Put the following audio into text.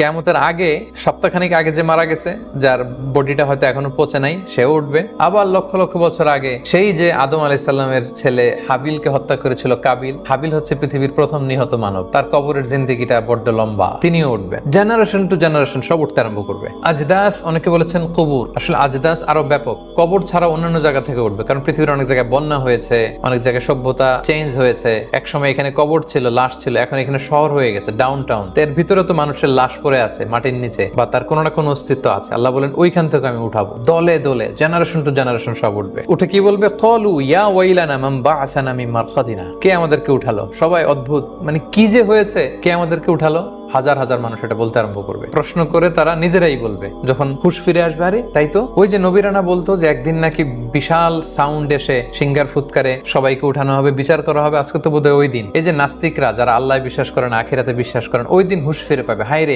কিয়ামতের আগে সপ্তাহখানিক আগে যে মারা গেছে, যার বডিটা হয়তো এখনো পচে নাই, সেও উঠবে। আবার লক্ষ লক্ষ বছর আগে সেই যে আদম আলাইহিস সালামের ছেলে হাবিলকে হত্যা করেছিল কাবিল, হাবিল হচ্ছে পৃথিবীর প্রথম নিহত মানব, তার কবরের জিন্দেগিটা বড্ড লম্বা, তিনিও উঠবে। জেনারেশন টু জেনারেশন সব উঠতে আরম্ভ করবে। আজদাস, অনেকে বলেছেন কবর, আসলে আজদাস আরো ব্যাপক, কবর ছাড়া অন্যান্য জায়গা থেকে উঠবে, কারণ পৃথিবীর অনেক জায়গায় বন্যা হয়েছে, অনেক জায়গায় সভ্যতা চেঞ্জ হয়েছে। একসময় এখানে কবর ছিল, লাশ ছিল, এখন এখানে শহর হয়ে গেছে, ডাউন টাউন। এর ভিতরে তো মানুষের লাশ পড়ে আছে মাটির নিচে, বা তার কোনো না কোনো অস্তিত্ব আছে। আল্লাহ বলেন ওইখান থেকে আমি উঠাবো, দলে দলে, জেনারেশন টু জেনারেশন সব উঠবে। উঠে কি বলবে? ক্বালু ইয়া ওয়াইলানা মান বা'আসানা মিন মারকাদিনা। কে আমাদেরকে উঠালো? সবাই অদ্ভুত, মানে কি যে হয়েছে, কে আমাদেরকে উঠালো? হাজার হাজার মানুষ এটা বলতে আরম্ভ করবে। প্রশ্ন করে তারা নিজেরাই বলবে যখন হুঁশ ফিরে আসবে, আরে তাই তো, ওই যে নবীরানা বলতো যে একদিন নাকি বিশাল সাউন্ড এসে সিঙ্গার ফুৎকারে সবাইকে উঠানো হবে, বিচার করা হবে। আজকে তো বোধহয় ওই দিন। এই যে নাস্তিকরা, যারা আল্লাহ বিশ্বাস করেন, আখিরাতে বিশ্বাস করেন, ওই দিন হুঁশ ফিরে পাবে। হায় রে,